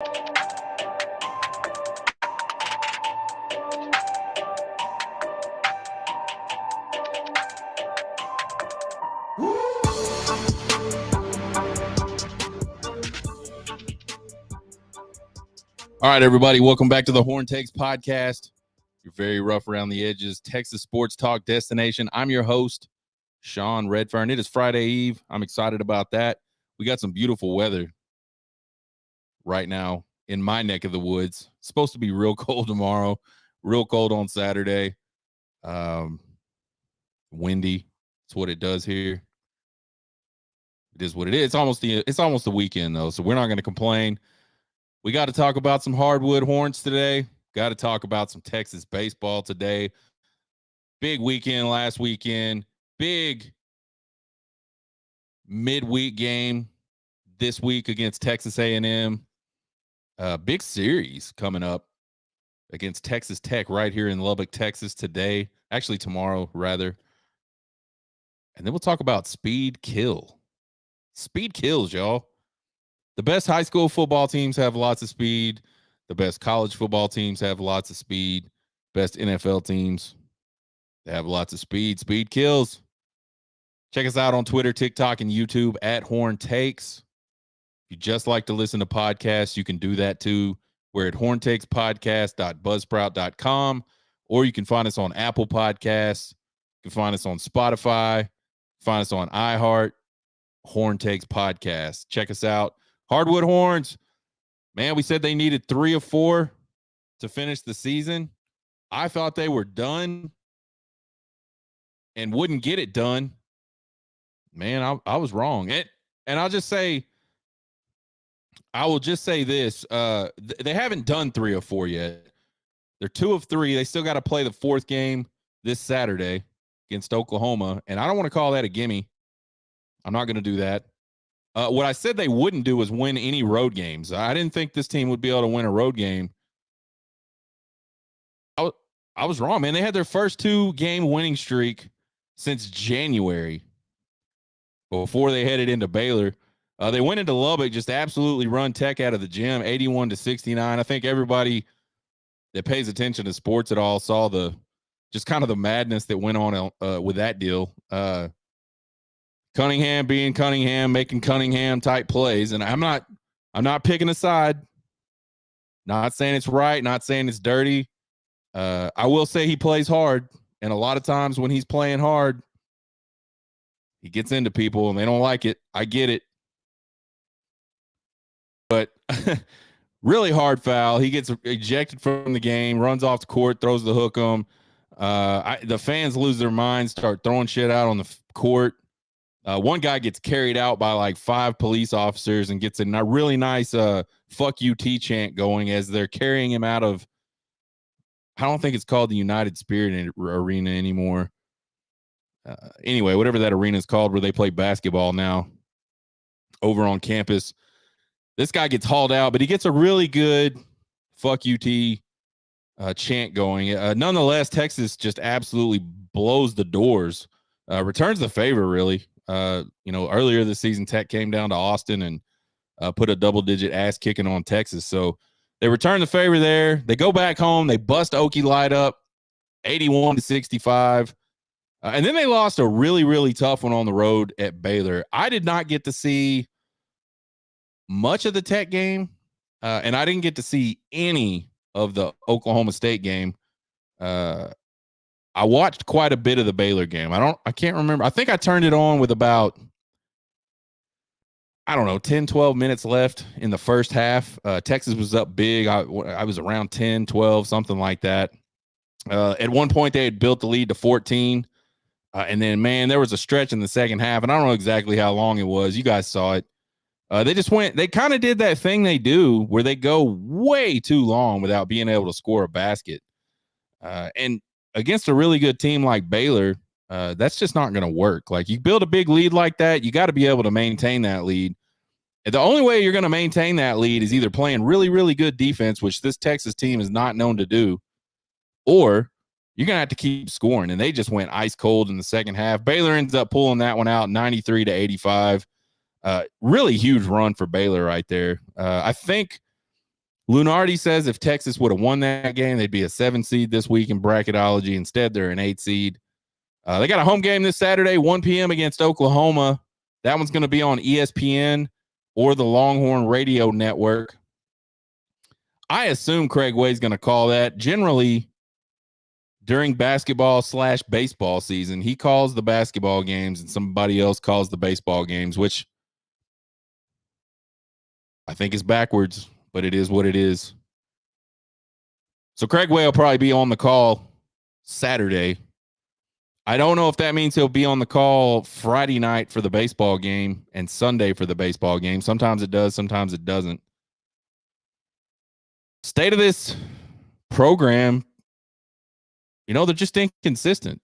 All right, everybody, welcome back to the Horn Takes podcast. You're very rough around the edges, Texas sports talk destination. I'm your host, Sean Redfern. It is Friday Eve. I'm excited about that. We got some beautiful weather right now in my neck of the woods. It's supposed to be real cold tomorrow, real cold on Saturday. Windy. It's what it does here. It is what it is. It's almost the weekend though, so we're not going to complain. We got to talk about some Hardwood Horns today. Got to talk about some Texas baseball today. Big weekend last weekend. Big midweek game this week against Texas A&M. Big series coming up against Texas Tech right here in Lubbock, Texas today. Actually, tomorrow, rather. And then we'll talk about speed kill. Speed kills, y'all. The best high school football teams have lots of speed. The best college football teams have lots of speed. Best NFL teams, they have lots of speed. Speed kills. Check us out on Twitter, TikTok, and YouTube at Horn Takes. If you just like to listen to podcasts, you can do that too. We're at horntakespodcast.buzzsprout.com, or you can find us on Apple Podcasts. You can find us on Spotify. Find us on iHeart. Horn Takes Podcast. Check us out. Hardwood Horns, man, we said they needed 3 or 4 to finish the season. I thought they were done and wouldn't get it done. Man, I was wrong. And I will just say this. They haven't done 3 or 4 yet. They're 2 of 3. They still got to play the 4th game this Saturday against Oklahoma. And I don't want to call that a gimme. I'm not going to do that. What I said they wouldn't do is win any road games. I didn't think this team would be able to win a road game. I was wrong, man. They had their first 2-game winning streak since January before they headed into Baylor. They went into Lubbock, just absolutely run Tech out of the gym, 81-69. I think everybody that pays attention to sports at all saw just kind of the madness that went on with that deal. Cunningham being Cunningham, making Cunningham type plays. And I'm not picking a side. Not saying it's right, not saying it's dirty. I will say he plays hard. And a lot of times when he's playing hard, he gets into people and they don't like it. I get it. But really hard foul. He gets ejected from the game, runs off the court, throws the hook on. The fans lose their minds, start throwing shit out on the court. One guy gets carried out by like 5 police officers and gets a really nice fuck UT chant going as they're carrying him out of, I don't think it's called the United Spirit Arena anymore. Anyway, whatever that arena is called where they play basketball now over on campus. This guy gets hauled out, but he gets a really good fuck UT chant going. Nonetheless, Texas just absolutely blows the doors, returns the favor, really. Earlier this season, Tech came down to Austin and put a double-digit ass kicking on Texas. So they return the favor there. They go back home. They bust Okie Light up, 81-65. And then they lost a really, really tough one on the road at Baylor. I did not get to see much of the Tech game, and I didn't get to see any of the Oklahoma State game. I watched quite a bit of the Baylor game. I can't remember. I think I turned it on with about, 10, 12 minutes left in the first half. Texas was up big. I was around 10, 12, something like that. At one point, they had built the lead to 14. And then, man, there was a stretch in the second half, and I don't know exactly how long it was. You guys saw it. They kind of did that thing they do where they go way too long without being able to score a basket. And against a really good team like Baylor, that's just not going to work. Like, you build a big lead like that, you got to be able to maintain that lead. And the only way you're going to maintain that lead is either playing really, really good defense, which this Texas team is not known to do, or you're going to have to keep scoring. And they just went ice cold in the second half. Baylor ends up pulling that one out 93-85. Really huge run for Baylor right there. I think Lunardi says if Texas would have won that game, they'd be a 7 seed this week in bracketology. Instead, they're an 8 seed. They got a home game this Saturday, 1 p.m. against Oklahoma. That one's going to be on ESPN or the Longhorn Radio Network. I assume Craig Way's going to call that. Generally, during basketball/baseball season, he calls the basketball games and somebody else calls the baseball games, which I think is backwards, but it is what it is. So Craig Way will probably be on the call Saturday. I don't know if that means he'll be on the call Friday night for the baseball game and Sunday for the baseball game. Sometimes it does, sometimes it doesn't. State of this program, they're just inconsistent.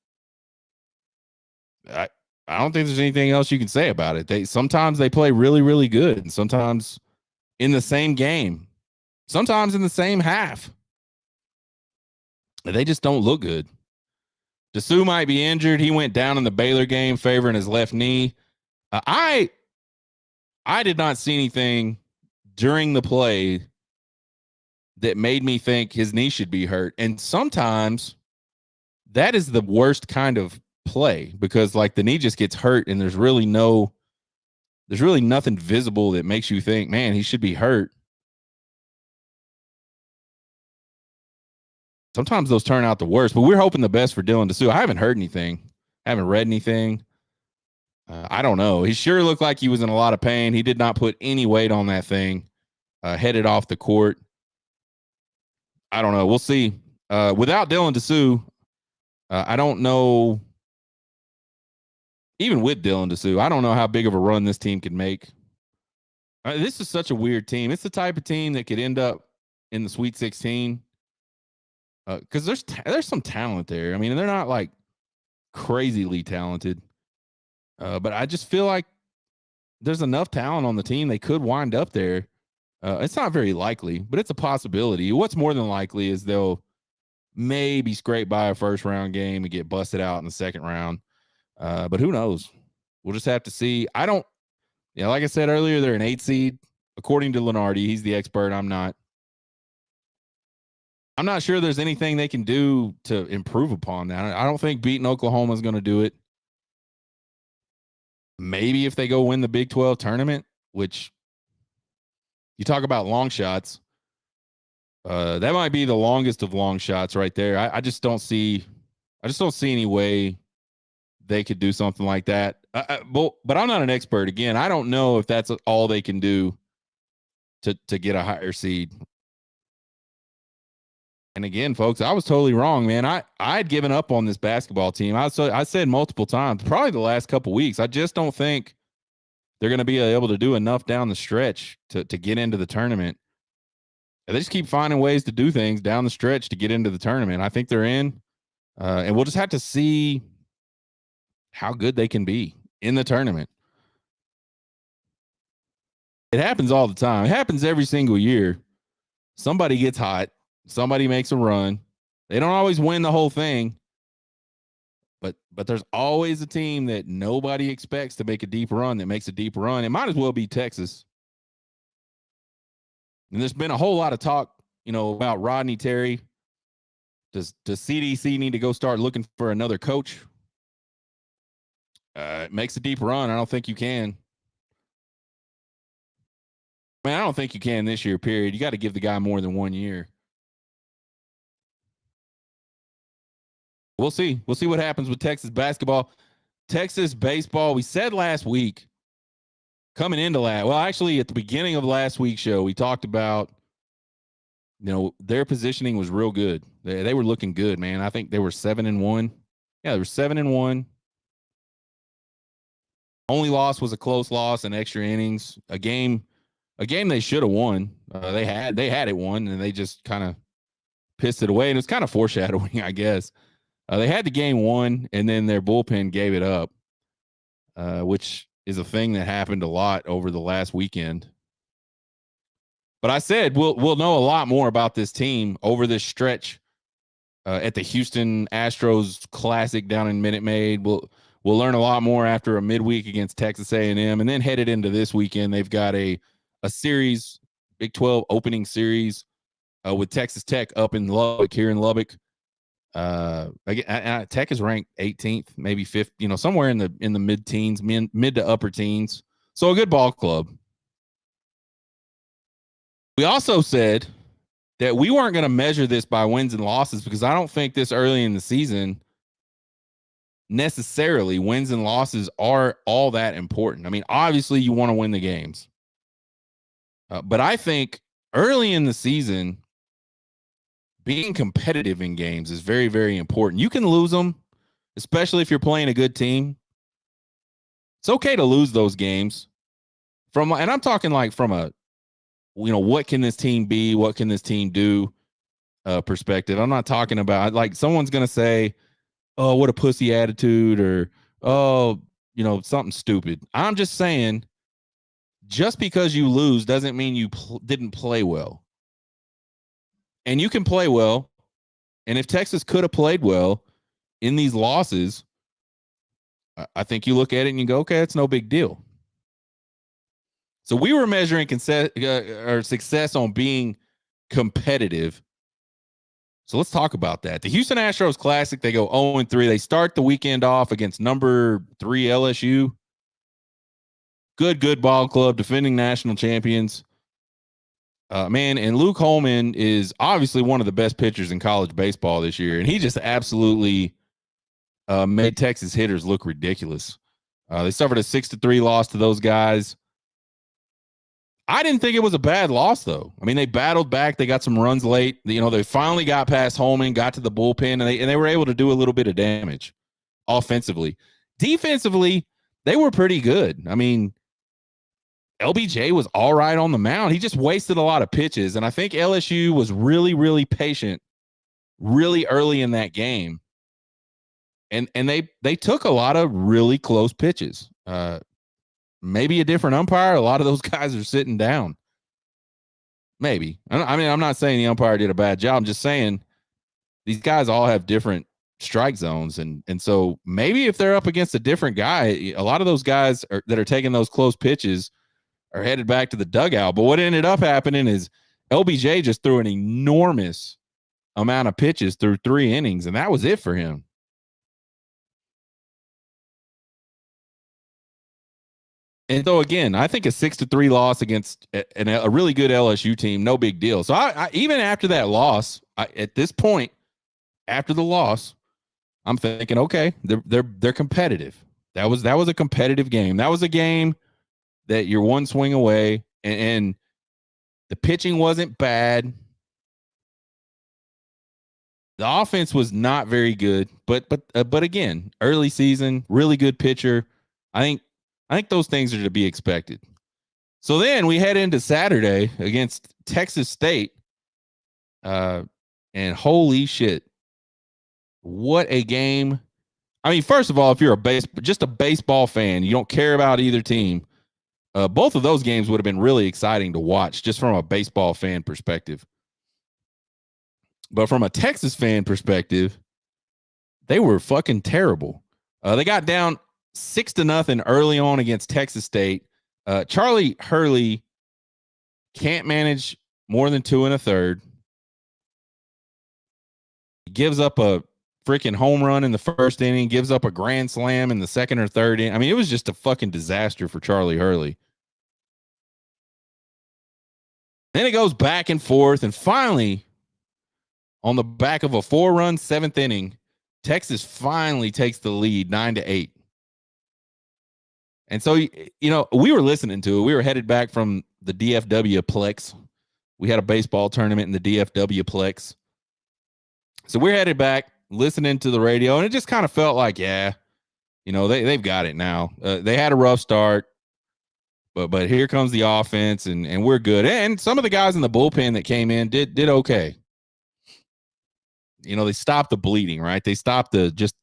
I don't think there's anything else you can say about it. Sometimes they play really, really good, and sometimes in the same game, sometimes in the same half. They just don't look good. Dessou might be injured. He went down in the Baylor game, favoring his left knee. I did not see anything during the play that made me think his knee should be hurt. And sometimes that is the worst kind of play because the knee just gets hurt and there's really nothing visible that makes you think, man, he should be hurt. Sometimes those turn out the worst, but we're hoping the best for Dylan Dessou. I haven't heard anything. I haven't read anything. I don't know. He sure looked like he was in a lot of pain. He did not put any weight on that thing. Headed off the court. I don't know. We'll see. Without Dylan Dessou, I don't know. Even with Dylan Dessou, I don't know how big of a run this team could make. This is such a weird team. It's the type of team that could end up in the Sweet 16. Because there's some talent there. I mean, they're not crazily talented. But I just feel like there's enough talent on the team. They could wind up there. It's not very likely, but it's a possibility. What's more than likely is they'll maybe scrape by a first round game and get busted out in the second round. But who knows? We'll just have to see. Like I said earlier, they're an 8 seed. According to Lunardi, he's the expert. I'm not sure there's anything they can do to improve upon that. I don't think beating Oklahoma is going to do it. Maybe if they go win the Big 12 tournament, which you talk about long shots, that might be the longest of long shots right there. I just don't see any way they could do something like that. But I'm not an expert. Again, I don't know if that's all they can do to get a higher seed. And again, folks, I was totally wrong, man. I had given up on this basketball team. I said multiple times, probably the last couple weeks. I just don't think they're going to be able to do enough down the stretch to get into the tournament. And they just keep finding ways to do things down the stretch to get into the tournament. I think they're in, and we'll just have to see how good they can be in the tournament. It happens all the time. It happens every single year. Somebody gets hot. Somebody makes a run. They don't always win the whole thing, but there's always a team that nobody expects to make a deep run that makes a deep run. It might as well be Texas. And there's been a whole lot of talk, about Rodney Terry. Does CDC need to go start looking for another coach? It makes a deep run. I don't think you can. I don't think you can this year, period. You got to give the guy more than 1 year. We'll see. We'll see what happens with Texas basketball. Texas baseball, we said last week, coming into actually at the beginning of last week's show, we talked about, their positioning was real good. They were looking good, man. I think they were 7-1. Yeah, they were 7-1. Only loss was a close loss in extra innings. A game they should have won. They had it won, and they just kind of pissed it away. And it's kind of foreshadowing, I guess. They had the game won, and then their bullpen gave it up, which is a thing that happened a lot over the last weekend. But I said we'll know a lot more about this team over this stretch at the Houston Astros Classic down in Minute Maid. We'll learn a lot more after a midweek against Texas A&M, and then headed into this weekend, they've got a series, Big 12 opening series with Texas Tech up in Lubbock, here in Lubbock. Tech is ranked 18th, maybe 5th, somewhere in the mid-teens, mid to upper teens. So a good ball club. We also said that we weren't going to measure this by wins and losses because I don't think this early in the season necessarily wins and losses are all that important. I mean, obviously you want to win the games. But I think early in the season, being competitive in games is very, very important. You can lose them, especially if you're playing a good team. It's okay to lose those games. And I'm talking like from a, what can this team be? What can this team do? Perspective. I'm not talking about like someone's going to say, oh, what a pussy attitude, or, oh, something stupid. I'm just saying, just because you lose doesn't mean you didn't play well. And you can play well. And if Texas could have played well in these losses, I think you look at it and you go, okay, it's no big deal. So we were measuring success on being competitive. So let's talk about that. The Houston Astros Classic, they go 0-3. They start the weekend off against number 3 LSU. Good ball club, defending national champions. And Luke Holman is obviously one of the best pitchers in college baseball this year, and he just absolutely made Texas hitters look ridiculous. They suffered a 6-3 loss to those guys. I didn't think it was a bad loss, though. I mean, they battled back. They got some runs late. They finally got past Holman, got to the bullpen, and they were able to do a little bit of damage offensively. Defensively, they were pretty good. I mean, LBJ was all right on the mound. He just wasted a lot of pitches, and I think LSU was really, really patient really early in that game. And they took a lot of really close pitches. Maybe a different umpire. A lot of those guys are sitting down. Maybe. I mean, I'm not saying the umpire did a bad job. I'm just saying these guys all have different strike zones. And so maybe if they're up against a different guy, a lot of those guys that are taking those close pitches are headed back to the dugout. But what ended up happening is LBJ just threw an enormous amount of pitches through 3 innings, and that was it for him. And so, again, I think a 6-3 loss against a really good LSU team, no big deal. So, I even after that loss, at this point, after the loss, I'm thinking, okay, they're competitive. That was a competitive game. That was a game that you're one swing away, and the pitching wasn't bad. The offense was not very good, but again, early season, really good pitcher. I think those things are to be expected. So then we head into Saturday against Texas State. And holy shit, what a game. I mean, first of all, if you're just a baseball fan, you don't care about either team, both of those games would have been really exciting to watch just from a baseball fan perspective. But from a Texas fan perspective, they were fucking terrible. They got down 6-0 early on against Texas State. Charlie Hurley can't manage more than 2 1/3. He gives up a freaking home run in the first inning, gives up a grand slam in the second or third inning. I mean, it was just a fucking disaster for Charlie Hurley. Then it goes back and forth, and finally, on the back of a 4-run 7th inning, Texas finally takes the lead 9-8. And so, we were listening to it. We were headed back from the DFW Plex. We had a baseball tournament in the DFW Plex. So we're headed back, listening to the radio, and it just kind of felt like, they've got it now. They had a rough start, but here comes the offense, and we're good. And some of the guys in the bullpen that came in did okay. They stopped the bleeding, right? They stopped the just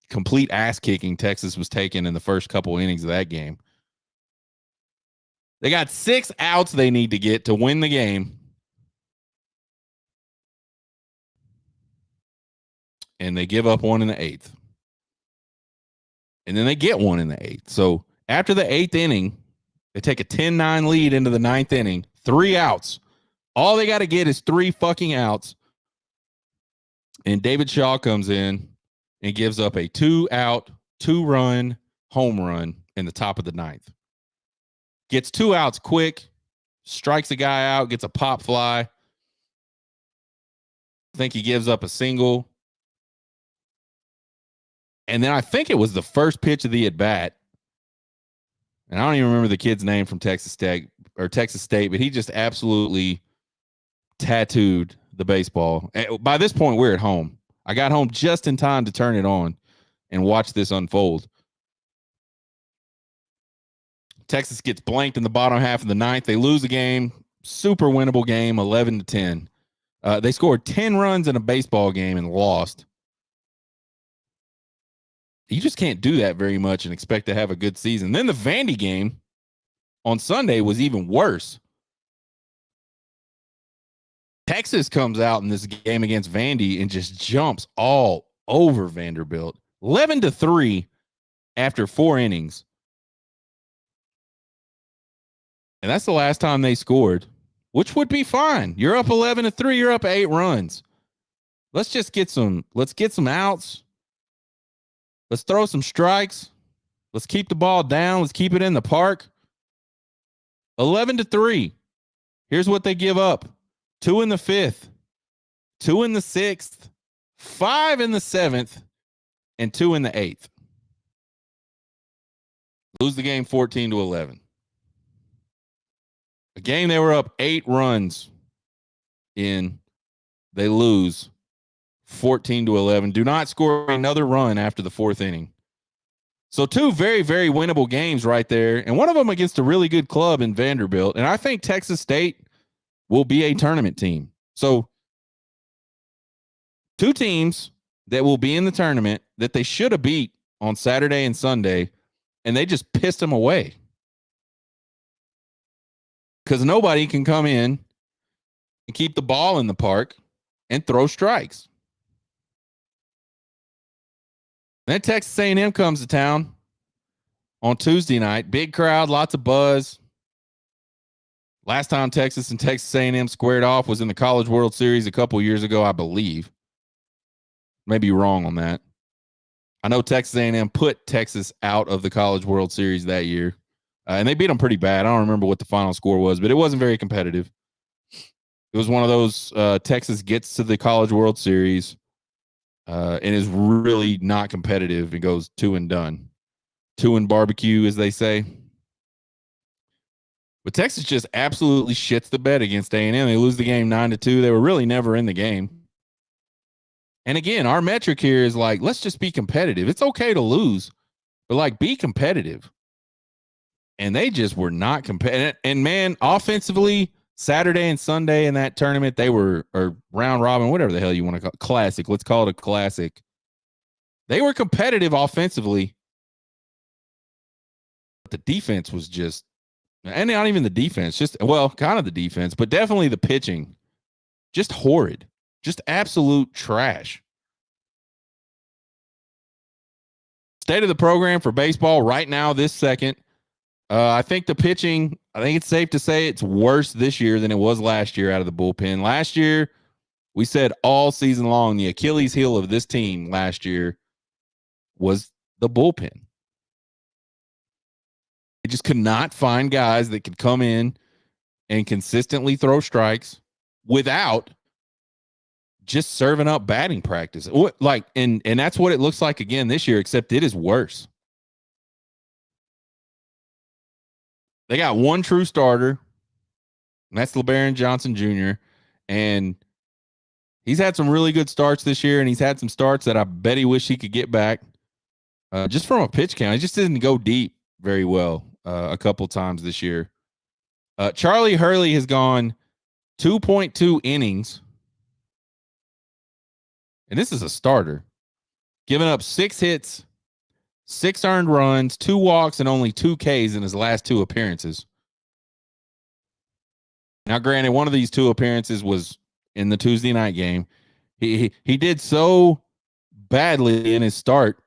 complete ass kicking Texas was taking in the first couple innings of that game. They got 6 outs they need to get to win the game. And they give up 1 in the 8th. And then they get 1 in the 8th. So after the 8th inning, they take a 10-9 lead into the 9th inning, 3 outs. All they got to get is 3 fucking outs. And David Shaw comes in and gives up a 2-out, 2-run home run in the top of the 9th. Gets 2 outs quick, strikes a guy out, gets a pop fly. I think he gives up a single. And then I think it was the first pitch of the at-bat. And I don't even remember the kid's name from Texas Tech or Texas State, but he just absolutely tattooed the baseball. By this point, we're at home. I got home just in time to turn it on and watch this unfold. Texas gets blanked in the bottom half of the 9th. They lose the game. Super winnable game, 11-10. They scored 10 runs in a baseball game and lost. You just can't do that very much and expect to have a good season. Then the Vandy game on Sunday was even worse. Texas comes out in this game against Vandy and just jumps all over Vanderbilt. 11-3 after 4 innings. And that's the last time they scored, which would be fine. You're up 11-3, you're up 8 runs. Let's get some outs. Let's throw some strikes. Let's keep the ball down. Let's keep it in the park. 11-3. Here's what they give up. 2 in the 5th, 2 in the 6th, 5 in the 7th, and 2 in the 8th. Lose the game 14-11. A game they were up 8 runs in. They lose 14-11. Do not score another run after the 4th inning. So 2 very, very winnable games right there. And one of them against a really good club in Vanderbilt. And I think Texas State will be a tournament team. So 2 teams that will be in the tournament that they should have beat on Saturday and Sunday, and they just pissed them away. Because nobody can come in and keep the ball in the park and throw strikes. Then Texas A&M comes to town on Tuesday night. Big crowd, lots of buzz. Last time Texas and Texas A&M squared off was in the College World Series a couple years ago, I believe. Maybe wrong on that. I know Texas A&M put Texas out of the College World Series that year, and they beat them pretty bad. I don't remember what the final score was, but it wasn't very competitive. It was one of those Texas gets to the College World Series and is really not competitive. It goes 2 and done. 2 and barbecue, as they say. But Texas just absolutely shits the bed against A&M. They lose the game 9-2. They were really never in the game. And again, our metric here is like, let's just be competitive. It's okay to lose, but like be competitive. And they just were not competitive. And man, offensively, Saturday and Sunday in that tournament, they were, or round robin, whatever the hell you want to call it, classic. Let's call it a classic. They were competitive offensively. But the defense was just, and not even the defense, just, well, kind of the defense, but definitely the pitching. Just horrid. Just absolute trash. State of the program for baseball right now, this second. I think the pitching, I think it's safe to say it's worse this year than it was last year out of the bullpen. Last year, we said all season long, the Achilles heel of this team last year was the bullpen. They just could not find guys that could come in and consistently throw strikes without just serving up batting practice. Like, and that's what it looks like again this year, except it is worse. They got one true starter, and that's LeBaron Johnson Jr., and he's had some really good starts this year, and he's had some starts that I bet he wish he could get back. Just from a pitch count, he just didn't go deep very well a couple times this year. Charlie Hurley has gone 2.2 innings, and this is a starter, giving up 6 hits, 6 earned runs, 2 walks, and only 2 Ks in his last 2 appearances. Now, granted, one of these 2 appearances was in the Tuesday night game. He did so badly in his start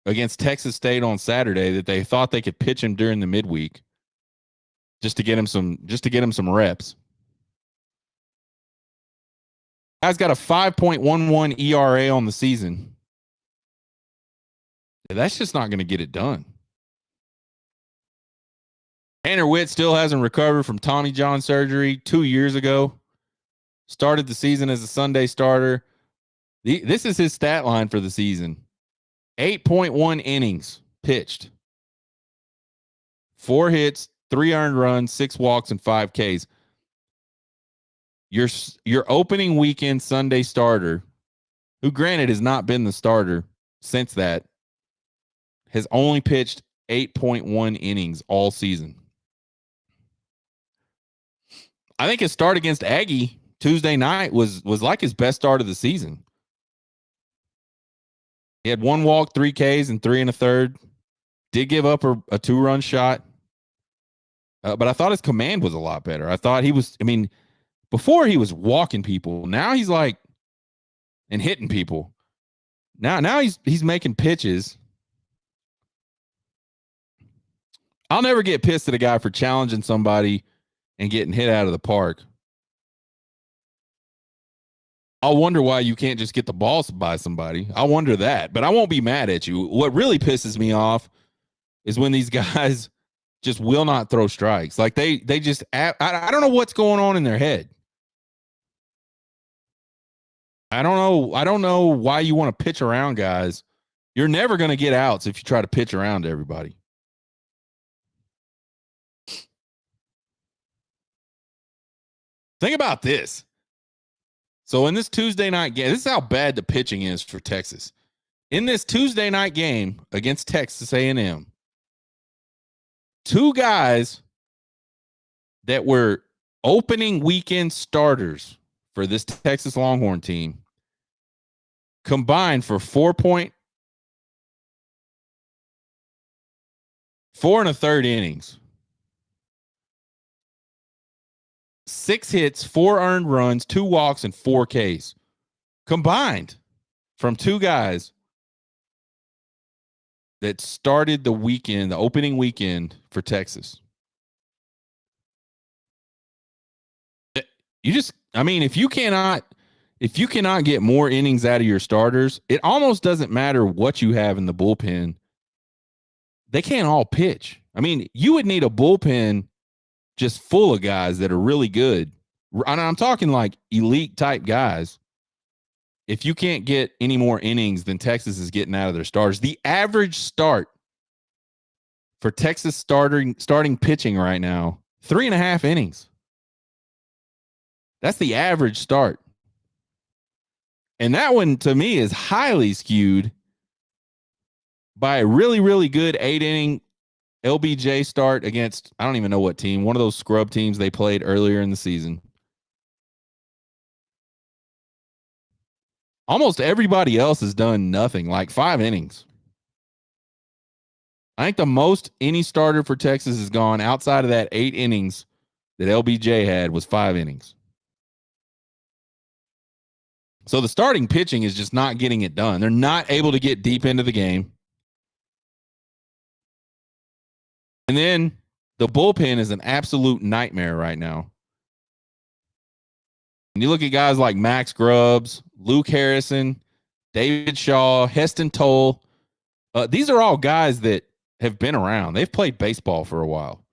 against Texas State on Saturday that they thought they could pitch him during the midweek just to get him some reps. Guy's got a 5.11 ERA on the season. That's just not going to get it done. Tanner Witt still hasn't recovered from Tommy John surgery 2 years ago. Started the season as a Sunday starter. This is his stat line for the season. 8.1 innings pitched. 4 hits, 3 earned runs, 6 walks, and 5 Ks. Your opening weekend Sunday starter, who granted has not been the starter since that, has only pitched 8.1 innings all season. I think his start against Aggie Tuesday night was like his best start of the season. He had 1 walk, 3 Ks, and 3 1/3. Did give up a 2-run shot. But I thought his command was a lot better. I thought he was, before he was walking people. Now he's like, and hitting people. Now he's making pitches. I'll never get pissed at a guy for challenging somebody and getting hit out of the park. I'll wonder why you can't just get the ball by somebody. I'll wonder that, but I won't be mad at you. What really pisses me off is when these guys just will not throw strikes. Like they just, I don't know what's going on in their head. I don't know why you want to pitch around guys. You're never going to get outs if you try to pitch around everybody. Think about this. So in this Tuesday night game, this is how bad the pitching is for Texas. In this Tuesday night game against Texas A&M, 2 guys that were opening weekend starters for this Texas Longhorn team combined for 4 1/3 innings. 6 hits, 4 earned runs, 2 walks, and 4 Ks combined from 2 guys that started the weekend, the opening weekend for Texas. If you cannot get more innings out of your starters, it almost doesn't matter what you have in the bullpen. They can't all pitch. You would need a bullpen just full of guys that are really good. And I'm talking like elite type guys. If you can't get any more innings than Texas is getting out of their starters, the average start for Texas starting pitching right now, 3.5 innings. That's the average start. And that one, to me, is highly skewed by a really, really good 8-inning LBJ start against, I don't even know what team, one of those scrub teams they played earlier in the season. Almost everybody else has done nothing, like 5 innings. I think the most any starter for Texas has gone outside of that 8 innings that LBJ had was 5 innings. So the starting pitching is just not getting it done. They're not able to get deep into the game. And then the bullpen is an absolute nightmare right now. And you look at guys like Max Grubbs, Luke Harrison, David Shaw, Heston Toll. These are all guys that have been around. They've played baseball for a while.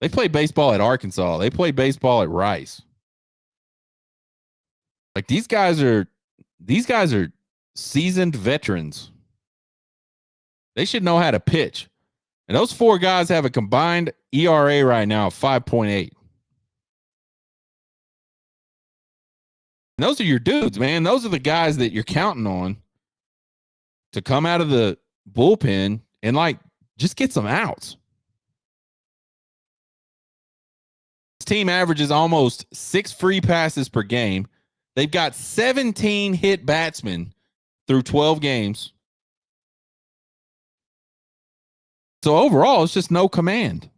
They played baseball at Arkansas. They played baseball at Rice. Like these guys are seasoned veterans. They should know how to pitch. And those 4 guys have a combined ERA right now of 5.8. And those are your dudes, man. Those are the guys that you're counting on to come out of the bullpen and just get some outs. This team averages almost 6 free passes per game. They've got 17 hit batsmen through 12 games. So overall, it's just no command.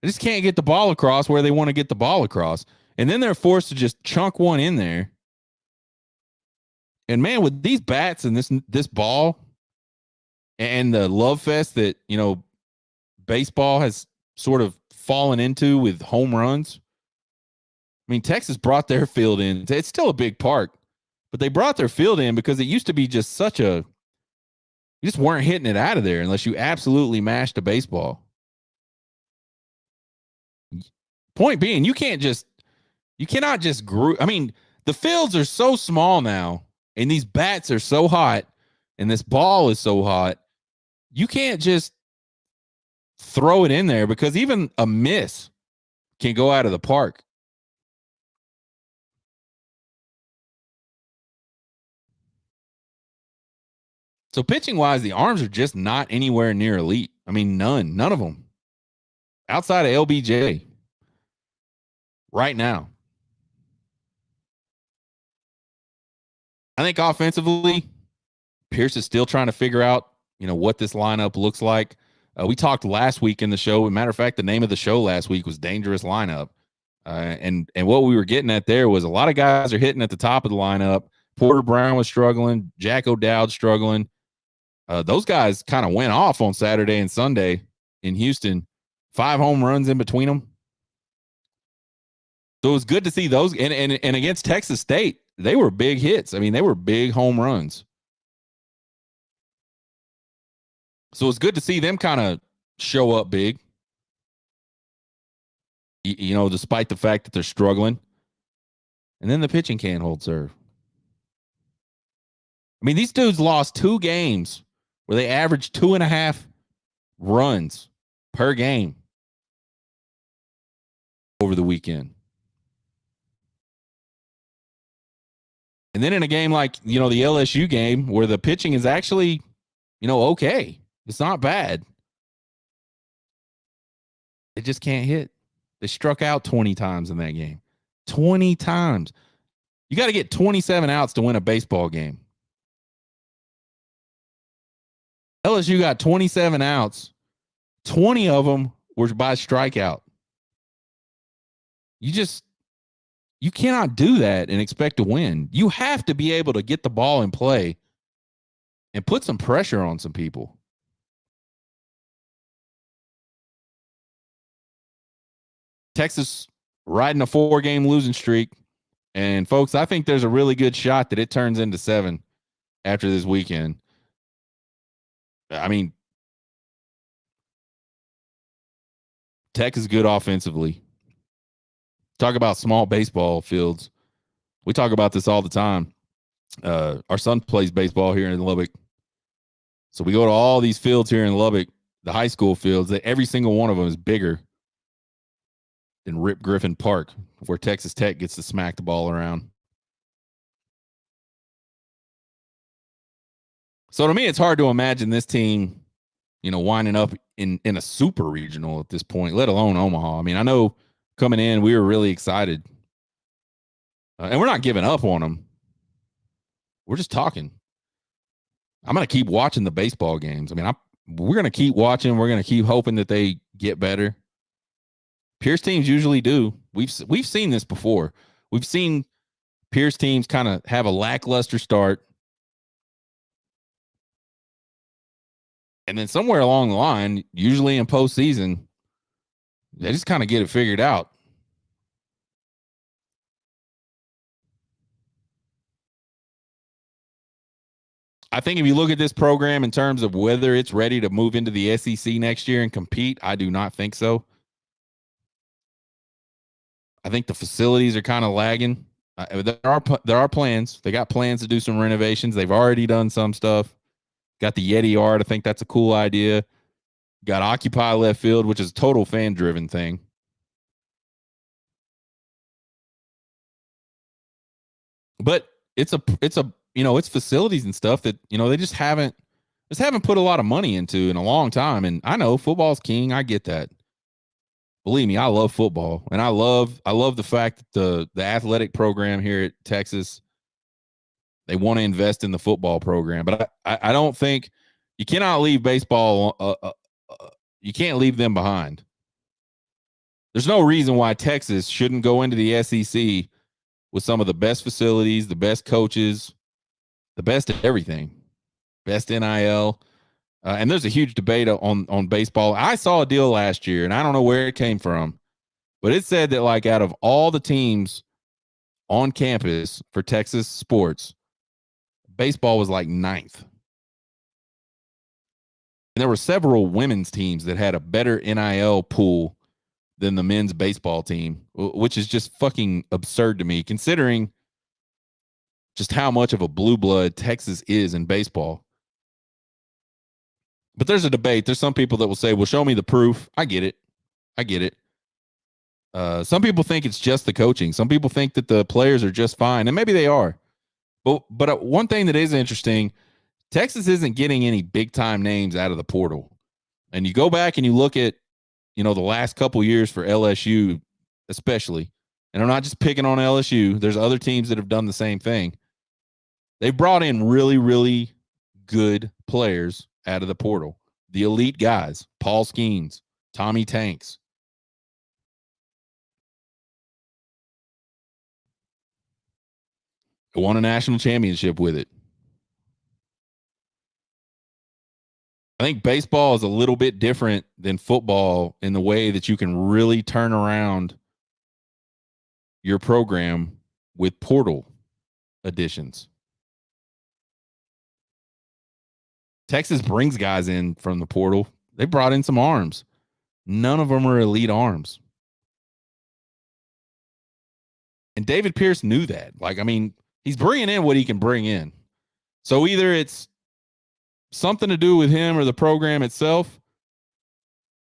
They just can't get the ball across where they want to get the ball across. And then they're forced to just chunk one in there. And man, with these bats and this ball and the love fest that, baseball has sort of fallen into with home runs. I mean, Texas brought their field in. It's still a big park, but they brought their field in because it used to be just such a, you just weren't hitting it out of there unless you absolutely mashed a baseball. Point being, you cannot just group. I mean, the fields are so small now, and these bats are so hot, and this ball is so hot. You can't just throw it in there because even a miss can go out of the park. So pitching wise, the arms are just not anywhere near elite. I mean, none of them outside of LBJ right now. I think offensively, Pierce is still trying to figure out, what this lineup looks like. We talked last week in the show. As a matter of fact, the name of the show last week was Dangerous Lineup. And what we were getting at there was a lot of guys are hitting at the top of the lineup. Porter Brown was struggling. Jack O'Dowd struggling. Those guys kind of went off on Saturday and Sunday in Houston. 5 home runs in between them. So it was good to see those. And against Texas State, they were big hits. I mean, they were big home runs. So it's good to see them kind of show up big. Despite the fact that they're struggling. And then the pitching can't hold serve. I mean, these dudes lost 2 games where they averaged 2.5 runs per game over the weekend. And then in a game like, the LSU game where the pitching is actually, okay. It's not bad. They just can't hit. They struck out 20 times in that game. 20 times. You got to get 27 outs to win a baseball game. LSU got 27 outs. 20 of them were by strikeout. You cannot do that and expect to win. You have to be able to get the ball in play and put some pressure on some people. Texas riding a 4-game losing streak. And folks, I think there's a really good shot that it turns into 7 after this weekend. I mean, Tech is good offensively. Talk about small baseball fields. We talk about this all the time. Our son plays baseball here in Lubbock. So we go to all these fields here in Lubbock, the high school fields, that every single one of them is bigger than Rip Griffin Park, where Texas Tech gets to smack the ball around. So to me, it's hard to imagine this team, winding up in a super regional at this point, let alone Omaha. I mean, I know coming in, we were really excited. And we're not giving up on them. We're just talking. I'm going to keep watching the baseball games. I mean, we're going to keep watching. We're going to keep hoping that they get better. Pierce teams usually do. We've seen this before. We've seen Pierce teams kind of have a lackluster start. And then somewhere along the line, usually in postseason, they just kind of get it figured out. I think if you look at this program in terms of whether it's ready to move into the SEC next year and compete, I do not think so. I think the facilities are kind of lagging. There are plans. They got plans to do some renovations. They've already done some stuff. Got the Yeti Yard. I think that's a cool idea. Got Occupy Left Field, which is a total fan-driven thing. But it's facilities and stuff that, they just haven't put a lot of money into in a long time. And I know football's king. I get that. Believe me, I love football, and I love the fact that the athletic program here at Texas, they want to invest in the football program. But I don't think you cannot leave baseball. You can't leave them behind. There's no reason why Texas shouldn't go into the SEC with some of the best facilities, the best coaches, the best at everything, best NIL. And there's a huge debate on baseball. I saw a deal last year, and I don't know where it came from, But it said that like out of all the teams on campus for Texas sports, baseball was like ninth. And there were several women's teams that had a better NIL pool than the men's baseball team, which is just fucking absurd to me, considering just how much of a blue blood Texas is in baseball. But there's a debate. There's some people that will say, well, show me the proof. I get it. Some people think it's just the coaching. Some people think that the players are just fine, and maybe they are. But one thing that is interesting, Texas isn't getting any big time names out of the portal. And you go back and you look at, the last couple years for LSU, especially, and I'm not just picking on LSU. There's other teams that have done the same thing. They brought in really, really good players out of the portal. The elite guys, Paul Skeens, Tommy Tanks. Won a national championship with it. I think baseball is a little bit different than football in the way that you can really turn around your program with portal additions. Texas brings guys in from the portal. They brought in some arms. None of them are elite arms. And David Pierce knew that. He's bringing in what he can bring in. So either it's something to do with him or the program itself,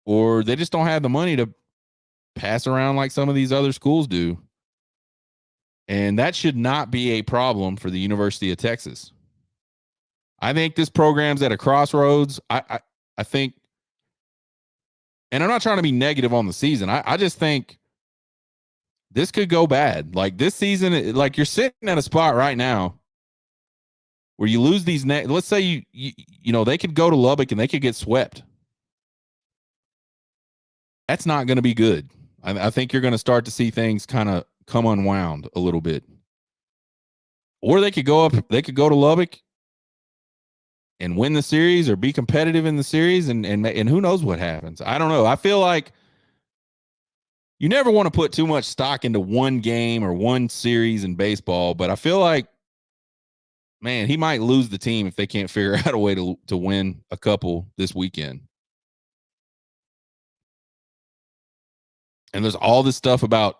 or they just don't have the money to pass around like some of these other schools do. And that should not be a problem for the University of Texas. I think this program's at a crossroads. I think, and I'm not trying to be negative on the season. I just think this could go bad. Like this season, you're sitting at a spot right now where you lose these. Let's say they could go to Lubbock and they could get swept. That's not going to be good. I think you're going to start to see things kind of come unwound a little bit. Or they could go to Lubbock and win the series or be competitive in the series, and who knows what happens. I don't know. I feel like you never want to put too much stock into one game or one series in baseball, but I feel like, man, he might lose the team if they can't figure out a way to win a couple this weekend. And there's all this stuff about,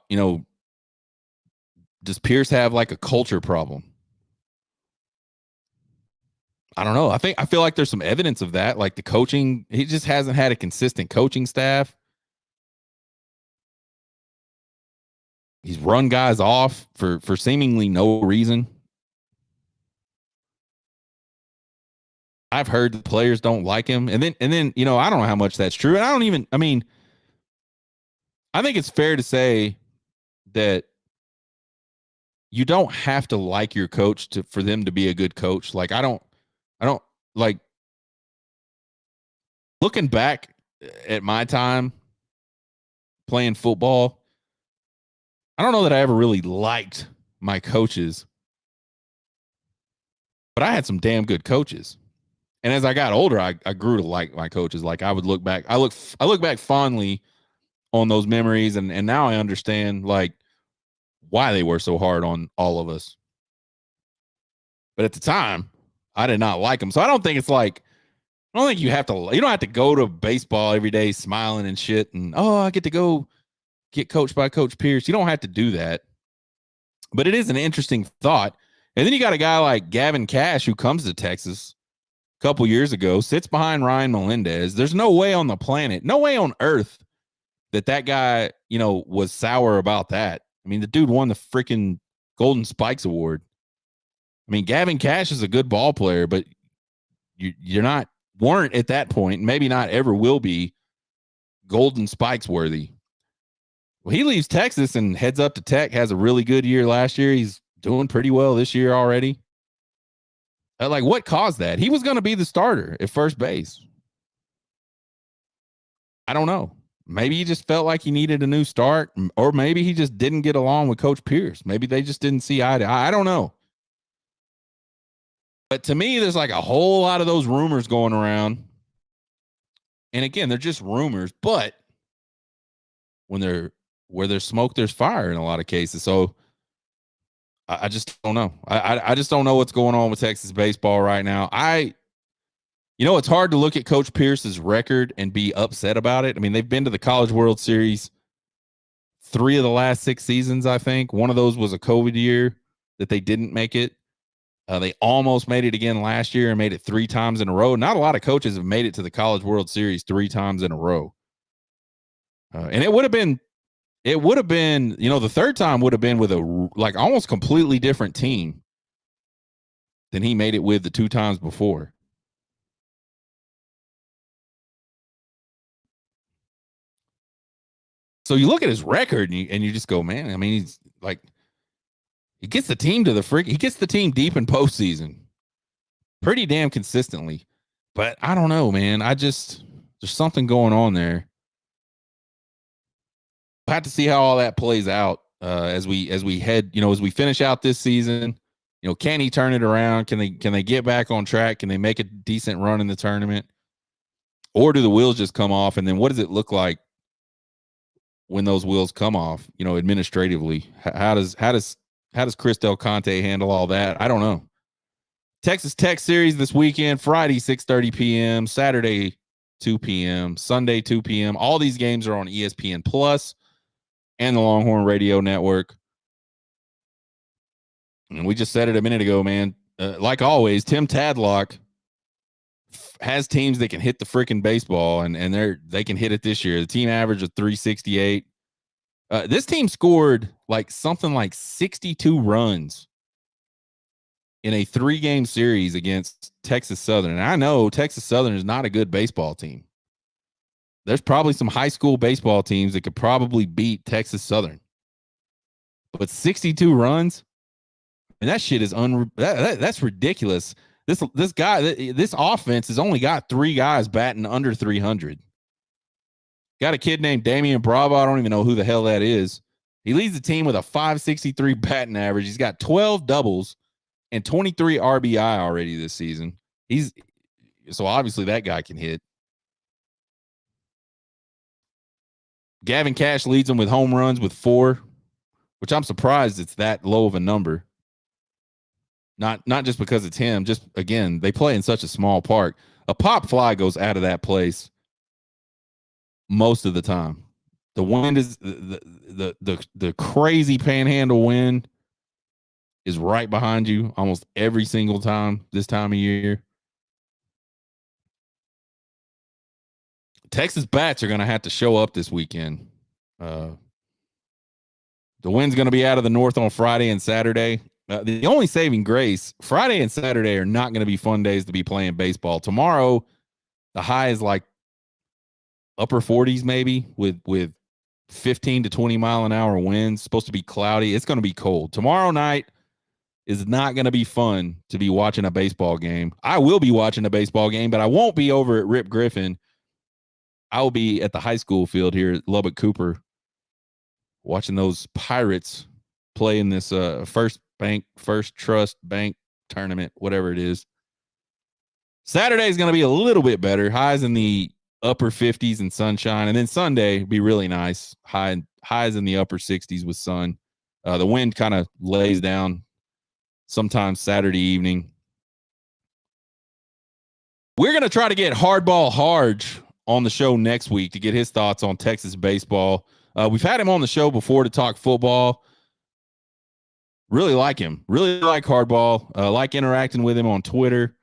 does Pierce have like a culture problem? I don't know. I feel like there's some evidence of that. Like the coaching, he just hasn't had a consistent coaching staff. He's run guys off for seemingly no reason. I've heard the players don't like him. And then, I don't know how much that's true. And I think it's fair to say that you don't have to like your coach for them to be a good coach. Like, I don't like looking back at my time playing football. I don't know that I ever really liked my coaches, but I had some damn good coaches. And as I got older, I grew to like my coaches. Like I would look back, I look back fondly on those memories, and now I understand like why they were so hard on all of us. But at the time, I did not like them. So I don't think it's like, I don't think you don't have to go to baseball every day smiling and shit. And, I get to go get coached by Coach Pierce. You don't have to do that. But it is an interesting thought. And then you got a guy like Gavin Cash who comes to Texas a couple years ago, sits behind Ryan Melendez. There's no way on the planet, no way on earth that guy, was sour about that. I mean, the dude won the freaking Golden Spikes Award. I mean, Gavin Cash is a good ball player, but weren't at that point, maybe not ever will be, Golden Spikes worthy. Well, he leaves Texas and heads up to Tech, has a really good year last year. He's doing pretty well this year already. Like, what caused that? He was going to be the starter at first base. I don't know. Maybe he just felt like he needed a new start, or maybe he just didn't get along with Coach Pierce. Maybe they just didn't see eye to eye. I don't know. But to me, there's like a whole lot of those rumors going around. And again, they're just rumors, but when they're where there's smoke, there's fire in a lot of cases. So I just don't know. I just don't know what's going on with Texas baseball right now. It's hard to look at Coach Pierce's record and be upset about it. I mean, they've been to the College World Series 3 of the last 6 seasons, I think. One of those was a COVID year that they didn't make it. They almost made it again last year and made it 3 times in a row. Not a lot of coaches have made it to the College World Series 3 times in a row. And it would have been, the third time would have been with a almost completely different team than he made it with the 2 times before. So you look at his record and you just go, man, I mean, he's like, he gets the team he gets the team deep in postseason pretty damn consistently. But I don't know, man. There's something going on there. We'll have to see how all that plays out as we head, as we finish out this season. Can he turn it around? Can they get back on track? Can they make a decent run in the tournament? Or do the wheels just come off? And then what does it look like when those wheels come off, administratively? How does Chris Del Conte handle all that? I don't know. Texas Tech series this weekend, Friday, 6:30 p.m., Saturday, 2 p.m., Sunday, 2 p.m. All these games are on ESPN Plus and the Longhorn Radio Network. And we just said it a minute ago, man. Like always, Tim Tadlock has teams that can hit the freaking baseball, and they can hit it this year. The team average of 368. This team scored something like 62 runs in a 3-game series against Texas Southern. And I know Texas Southern is not a good baseball team. There's probably some high school baseball teams that could probably beat Texas Southern. But 62 runs, and that shit is that's ridiculous. This offense has only got 3 guys batting under 300. Got a kid named Damian Bravo. I don't even know who the hell that is. He leads the team with a 563 batting average. He's got 12 doubles and 23 RBI already this season. So obviously that guy can hit. Gavin Cash leads them with home runs with 4, which I'm surprised it's that low of a number. Not just because it's him, just again, they play in such a small park. A pop fly goes out of that place most of the time. The wind is the crazy panhandle wind is right behind you almost every single time this time of year. Texas bats are going to have to show up this weekend. The wind's going to be out of the north on Friday and Saturday. The only saving grace, Friday and Saturday are not going to be fun days to be playing baseball. Tomorrow, the high is upper 40s maybe with 15 to 20 mile an hour winds. It's supposed to be cloudy. It's going to be cold. Tomorrow night is not going to be fun to be watching a baseball game. I will be watching a baseball game, but I won't be over at Rip Griffin. I will be at the high school field here at Lubbock Cooper watching those Pirates play in this First Trust Bank tournament, whatever it is. Saturday is going to be a little bit better. Highs in the upper 50s and sunshine. And then Sunday be really nice. Highs in the upper 60s with sun. The wind kind of lays down sometimes Saturday evening. We're going to try to get Hardball Harge on the show next week to get his thoughts on Texas baseball. We've had him on the show before to talk football. Really like him. Really like Hardball. Like interacting with him on Twitter.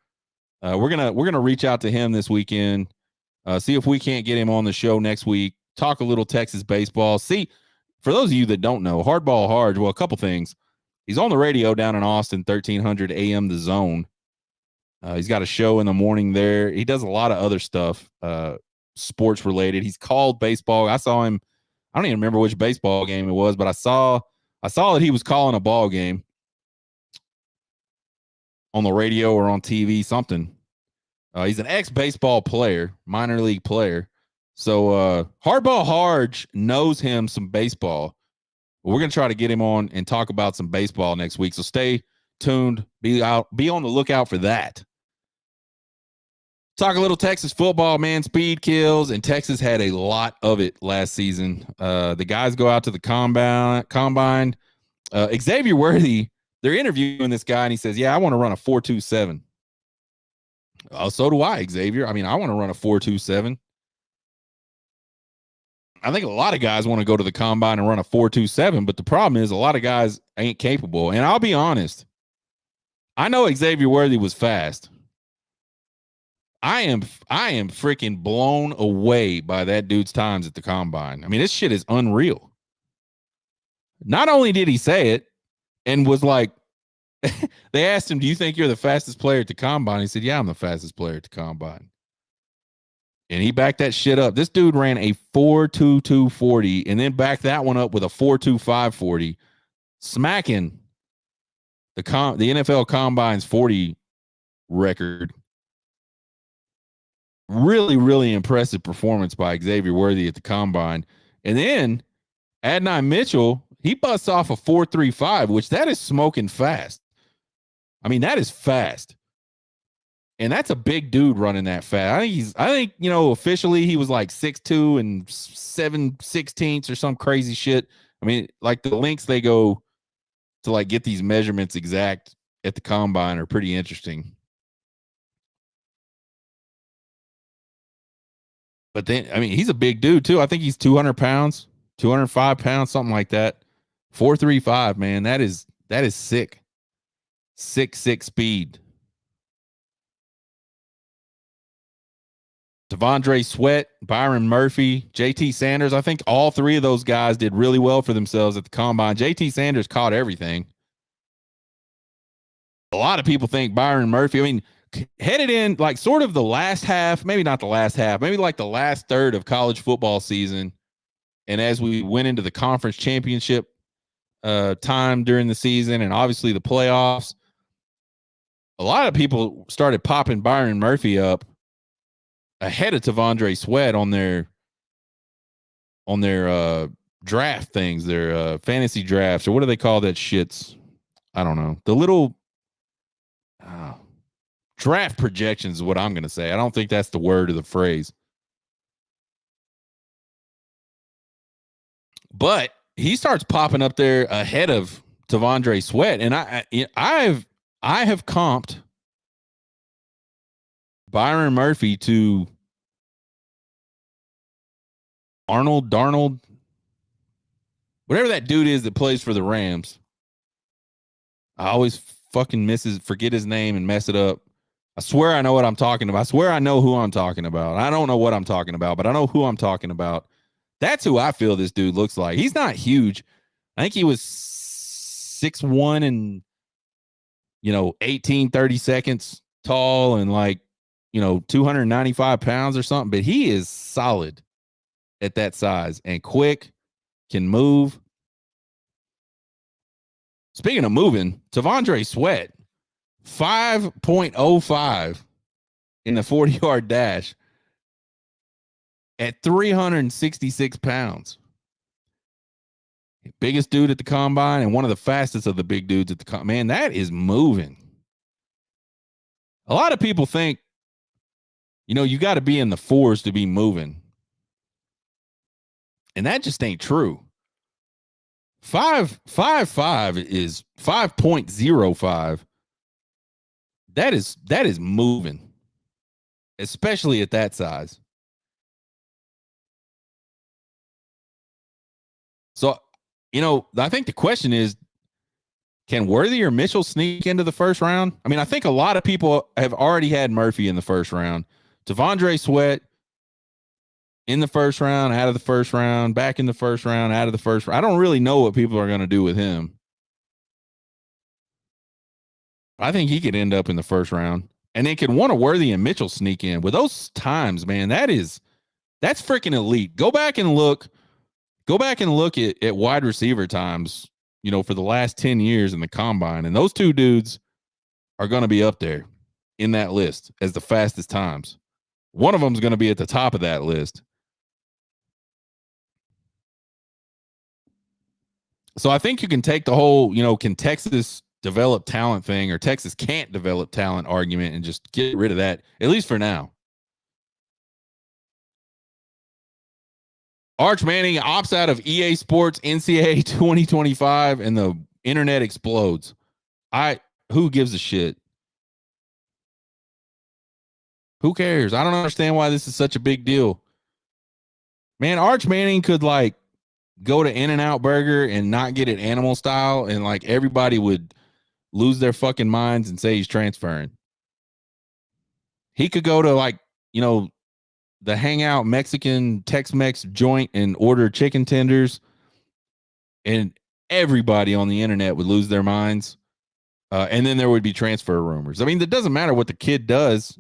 We're gonna reach out to him this weekend. See if we can't get him on the show next week. Talk a little Texas baseball. See, for those of you that don't know, Hardball Harge, well, a couple things. He's on the radio down in Austin, 1300 AM The Zone. He's got a show in the morning there. He does a lot of other stuff, sports related. He's called baseball. I saw him. I don't even remember which baseball game it was, but I saw that he was calling a ball game on the radio or on TV, something. He's an ex-baseball player, minor league player. So Hardball Harge knows him some baseball. We're going to try to get him on and talk about some baseball next week. So stay tuned. Be on the lookout for that. Talk a little Texas football, man. Speed kills, and Texas had a lot of it last season. The guys go out to the combine. Xavier Worthy, they're interviewing this guy, and he says, "Yeah, I want to run a 4.27." So do I, Xavier. I mean, I want to run a 4.27. I think a lot of guys want to go to the combine and run a 4.27, but the problem is a lot of guys ain't capable. And I'll be honest, I know Xavier Worthy was fast. I am freaking blown away by that dude's times at the combine. I mean, this shit is unreal. Not only did he say it and was like, they asked him, "Do you think you're the fastest player at the combine?" He said, "Yeah, I'm the fastest player at the combine." And he backed that shit up. This dude ran a 4.2240 and then backed that one up with a 4.2540, smacking the NFL Combine's 40 record. Really, really impressive performance by Xavier Worthy at the combine. And then Adonai Mitchell, he busts off a 4.35, which that is smoking fast. I mean, that is fast. And that's a big dude running that fast. I think, officially he was like 6'2" and 7/16 or some crazy shit. I mean, like the links they go to like get these measurements exact at the combine are pretty interesting. But then, I mean, he's a big dude too. I think he's 200 pounds, 205 pounds, something like that. 4.35, man. That is sick. Sick speed. Devondre Sweat, Byron Murphy, JT Sanders. I think all three of those guys did really well for themselves at the combine. JT Sanders caught everything. A lot of people think Byron Murphy, I mean, headed in like sort of the last half, maybe not the last half, maybe like the last third of college football season. And as we went into the conference championship time during the season and obviously the playoffs, a lot of people started popping Byron Murphy up ahead of Devondre Sweat on their draft things, their fantasy drafts, or what do they call that shits? I don't know. The little draft projections is what I'm going to say. I don't think that's the word or the phrase. But he starts popping up there ahead of Devondre Sweat, and I have comped Byron Murphy to Darnold, whatever that dude is that plays for the Rams. I always fucking forget his name and mess it up. I swear I know what I'm talking about. I swear I know who I'm talking about. I don't know what I'm talking about, but I know who I'm talking about. That's who I feel this dude looks like. He's not huge. I think he was 6'1" and 18-30 seconds tall and like 295 pounds or something, but he is solid at that size and quick, can move. Speaking of moving, Devondre Sweat, 5.05 in the 40-yard dash at 366 pounds. Biggest dude at the combine and one of the fastest of the big dudes at the combine. Man, that is moving. A lot of people think, you got to be in the fours to be moving. And that just ain't true. 5.55 is 5.05. That is moving, especially at that size. So, I think the question is, can Worthy or Mitchell sneak into the first round? I mean, I think a lot of people have already had Murphy in the first round. Devondre Sweat in the first round, out of the first round, back in the first round, out of the first round. I don't really know what people are going to do with him. I think he could end up in the first round. And then can one of Worthy and Mitchell sneak in? With those times, man, that's freaking elite. Go back and look at wide receiver times, for the last 10 years in the combine. And those two dudes are going to be up there in that list as the fastest times. One of them is going to be at the top of that list. So I think you can take the whole, can Texas develop talent thing or Texas can't develop talent argument and just get rid of that, at least for now. Arch Manning opts out of EA Sports NCAA 2025 and the internet explodes. Who gives a shit? Who cares? I don't understand why this is such a big deal. Man, Arch Manning could like go to In-N-Out Burger and not get it animal style, and like everybody would lose their fucking minds and say he's transferring. He could go to like, the Hangout Mexican Tex-Mex joint and order chicken tenders, and everybody on the internet would lose their minds. And then there would be transfer rumors. I mean, it doesn't matter what the kid does.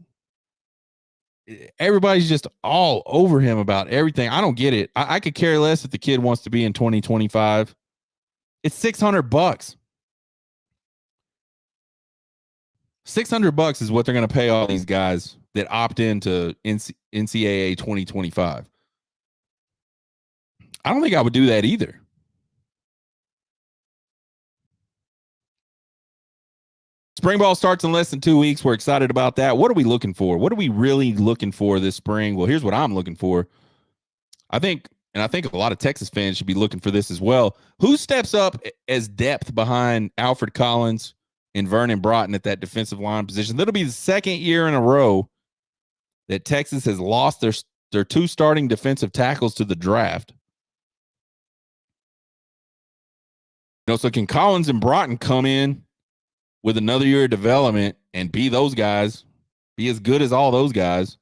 Everybody's just all over him about everything. I don't get it. I could care less if the kid wants to be in 2025. It's $600. $600 is what they're going to pay all these guys that opt into NCAA 2025. I don't think I would do that either. Spring ball starts in less than 2 weeks. We're excited about that. What are we looking for? What are we really looking for this spring? Well, here's what I'm looking for. I think a lot of Texas fans should be looking for this as well. Who steps up as depth behind Alfred Collins and Vernon Broughton at that defensive line position? That'll be the second year in a row that Texas has lost their two starting defensive tackles to the draft. So can Collins and Broughton come in with another year of development and be those guys, be as good as all those guys?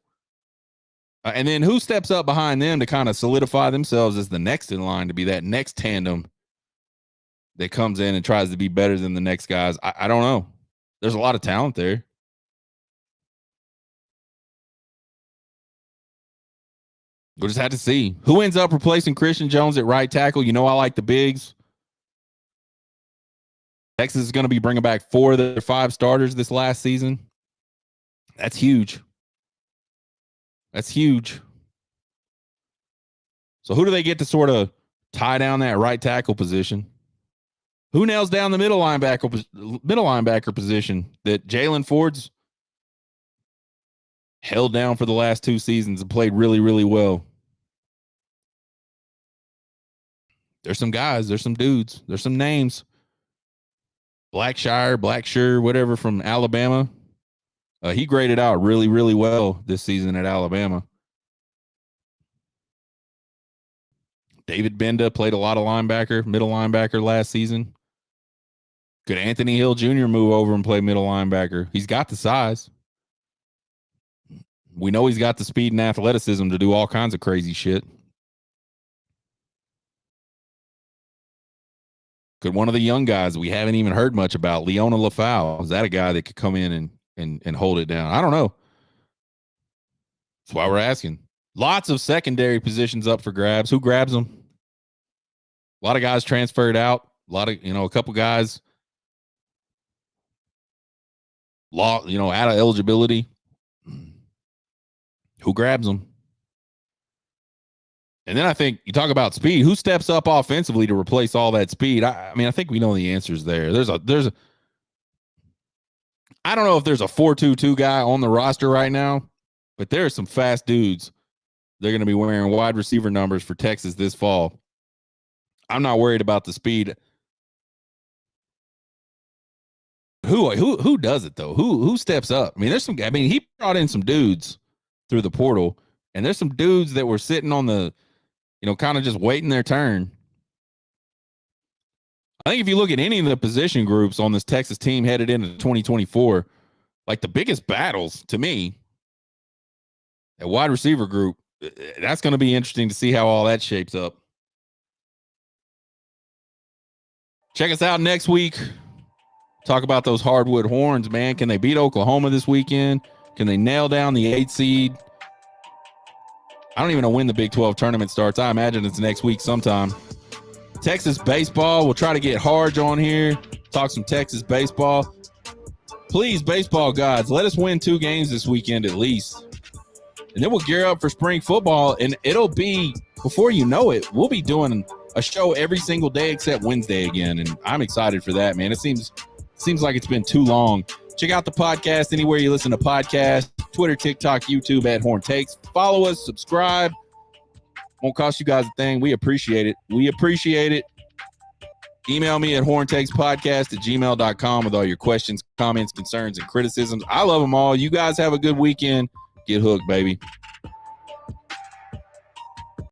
And then who steps up behind them to kind of solidify themselves as the next in line to be that next tandem that comes in and tries to be better than the next guys? I don't know. There's a lot of talent there. We'll just have to see. Who ends up replacing Christian Jones at right tackle? I like the bigs. Texas is going to be bringing back 4 of their 5 starters this last season. That's huge. That's huge. So who do they get to sort of tie down that right tackle position? Who nails down the middle linebacker position that Jalen Ford's held down for the last 2 seasons and played really, really well? There's some guys. There's some dudes. There's some names. Blackshear, whatever, from Alabama. He graded out really, really well this season at Alabama. David Benda played a lot of middle linebacker last season. Could Anthony Hill Jr. move over and play middle linebacker? He's got the size. We know he's got the speed and athleticism to do all kinds of crazy shit. Could one of the young guys we haven't even heard much about, Leona LaFau, is that a guy that could come in and hold it down? I don't know. That's why we're asking. Lots of secondary positions up for grabs. Who grabs them? A lot of guys transferred out. A couple guys out of eligibility. Who grabs them? And then I think you talk about speed. Who steps up offensively to replace all that speed? I think we know the answers there. I don't know if there's a 4-2-2 guy on the roster right now, but there are some fast dudes. They're going to be wearing wide receiver numbers for Texas this fall. I'm not worried about the speed. Who does it though? Who steps up? He brought in some dudes through the portal, and there's some dudes that were sitting on the, kind of just waiting their turn. I think if you look at any of the position groups on this Texas team headed into 2024, like the biggest battles to me at wide receiver group, that's going to be interesting to see how all that shapes up. Check us out next week. Talk about those Hardwood Horns, man. Can they beat Oklahoma this weekend? Can they nail down the 8 seed? I don't even know when the Big 12 tournament starts. I imagine it's next week sometime. Texas baseball. We'll try to get Harge on here. Talk some Texas baseball. Please, baseball gods, let us win 2 games this weekend at least. And then we'll gear up for spring football. And it'll be, before you know it, we'll be doing a show every single day except Wednesday again. And I'm excited for that, man. It seems like it's been too long. Check out the podcast anywhere you listen to podcasts. Twitter, TikTok, YouTube at Horn Takes. Follow us, subscribe. Won't cost you guys a thing. We appreciate it. Email me at horntakespodcast@gmail.com with all your questions, comments, concerns, and criticisms. I love them all. You guys have a good weekend. Get hooked, baby.